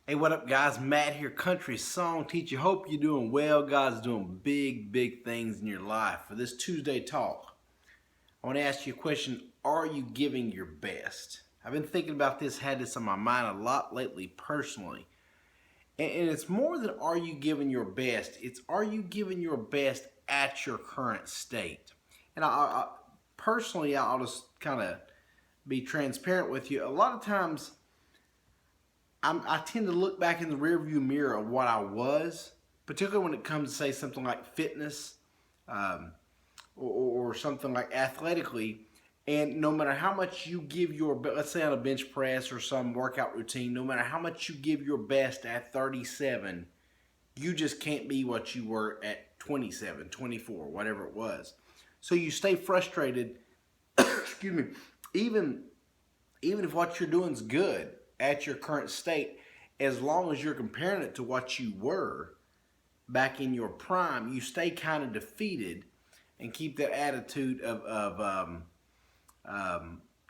Hey, what up, guys? Matt here, country song teacher. Hope you're doing well. God's doing big things in your life. For this Tuesday talk, I want to ask you a question. Are you giving your best? I've been thinking about this, had this on my mind a lot lately personally. And it's more than are you giving your best, it's are you giving your best at your current state? And personally, I'll just kind of be transparent with you. A lot of times, I tend to look back in the rearview mirror of what I was, particularly when it comes to say something like fitness um, or something like athletically. And no matter how much you give your, let's say on a bench press or some workout routine, no matter how much you give your best at 37, you just can't be what you were at 27, 24, whatever it was. So you stay frustrated, excuse me, even if what you're doing is good at your current state, as long as you're comparing it to what you were back in your prime, you stay kind of defeated and keep that attitude of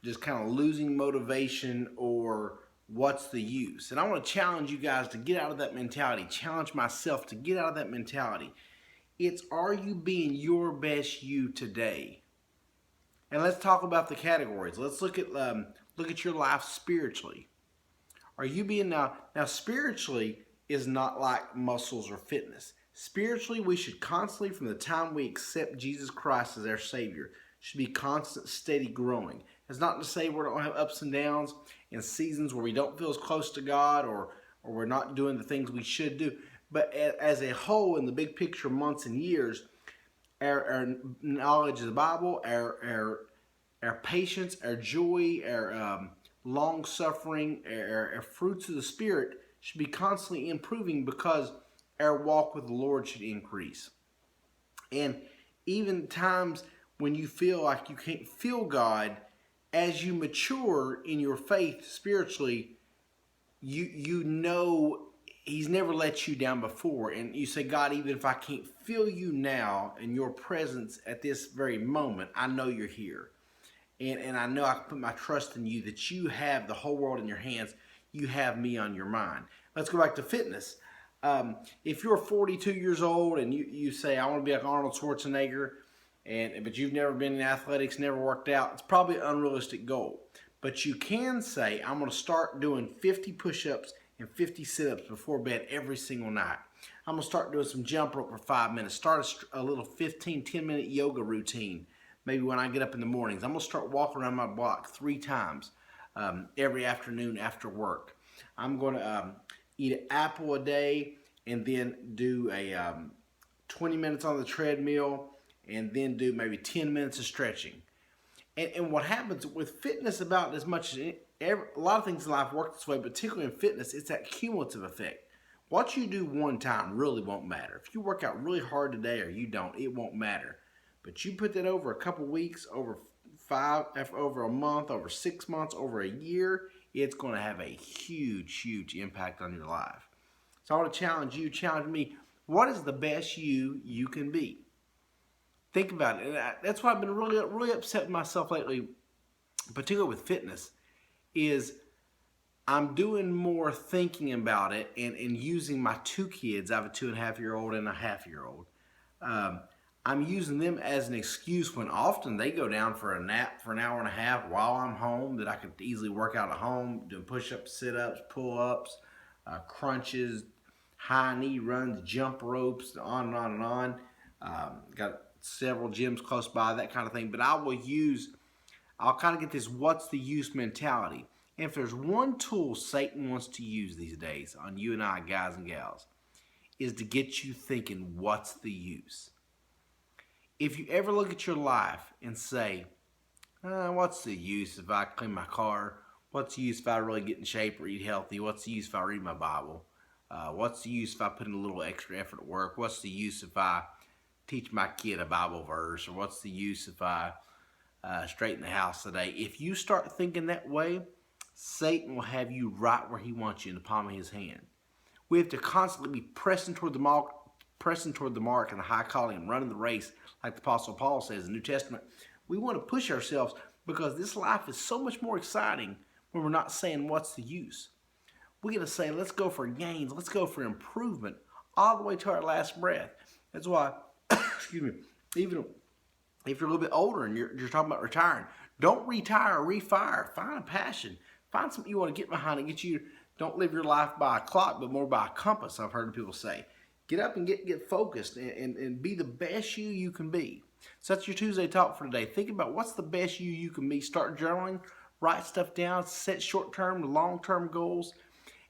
just kind of losing motivation or what's the use. And I want to challenge you guys to get out of that mentality, challenge myself to get out of that mentality. It's, are you being your best you today? And let's talk about the categories. Let's look at your life spiritually. Are you being now spiritually is not like muscles or fitness. Spiritually, we should constantly, from the time we accept Jesus Christ as our Savior, should be constant, steady growing. It's not to say we don't have ups and downs and seasons where we don't feel as close to God or we're not doing the things we should do. But as a whole, in the big picture, months and years, our knowledge of the Bible, our patience, our joy, our long suffering, our fruits of the Spirit should be constantly improving because our walk with the Lord should increase. And even times when you feel like you can't feel God, as you mature in your faith spiritually, you know He's never let you down before. And you say, God, even if I can't feel you now in your presence at this very moment, I know you're here. And I know I can put my trust in you that you have the whole world in your hands. You have me on your mind. Let's go back to fitness. If you're 42 years old and you say, I want to be like Arnold Schwarzenegger, but you've never been in athletics, never worked out, it's probably an unrealistic goal. But you can say, I'm going to start doing 50 push-ups and 50 sit-ups before bed every single night. I'm going to start doing some jump rope for 5 minutes. Start a little 15, 10-minute yoga routine. Maybe when I get up in the mornings. I'm going to start walking around my block 3 times every afternoon after work. I'm going to eat an apple a day and then do a 20 minutes on the treadmill and then do maybe 10 minutes of stretching. And what happens with fitness, about as much as a lot of things in life work this way, but particularly in fitness, it's that cumulative effect. What you do one time really won't matter. If you work out really hard today or you don't, it won't matter. But you put that over a couple weeks, over a month, over 6 months, over a year, it's going to have a huge impact on your life. So I want to challenge me. What is the best you can be? Think about it. And that's why I've been really upset with myself lately, particularly with fitness, is I'm doing more thinking about it and using my 2 kids. I have a 2.5-year-old and a half-year-old. I'm using them as an excuse when often they go down for a nap for an hour and a half while I'm home, that I could easily work out at home, doing push-ups, sit-ups, pull-ups, crunches, high knee runs, jump ropes, on and on and on. Got several gyms close by, that kind of thing. But I'll kind of get this what's the use mentality. And if there's one tool Satan wants to use these days on you and I, guys and gals, is to get you thinking, what's the use? If you ever look at your life and say, what's the use if I clean my car? What's the use if I really get in shape or eat healthy? What's the use if I read my Bible? What's the use if I put in a little extra effort at work? What's the use if I teach my kid a Bible verse? Or what's the use if I straighten the house today? If you start thinking that way, Satan will have you right where he wants you, in the palm of his hand. We have to constantly be pressing toward the mark and the high calling and running the race, like the Apostle Paul says in the New Testament. We want to push ourselves because this life is so much more exciting when we're not saying, what's the use? We got to say, let's go for gains. Let's go for improvement all the way to our last breath. That's why, excuse me, even if you're a little bit older and you're talking about retiring, don't retire or refire. Find a passion. Find something you want to get behind and get you. Don't live your life by a clock, but more by a compass, I've heard people say. Get up and get focused and be the best you can be. So that's your Tuesday talk for today. Think about what's the best you can be. Start journaling, write stuff down, set short-term to long-term goals,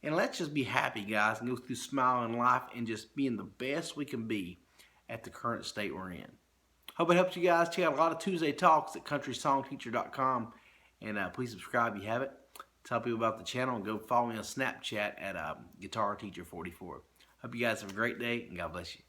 and let's just be happy, guys, and go through smiling life and just being the best we can be at the current state we're in. Hope it helps you guys. Check out a lot of Tuesday talks at CountrySongTeacher.com, and please subscribe if you haven't. Tell people about the channel and go follow me on Snapchat at Guitar Teacher 44. Hope you guys have a great day, and God bless you.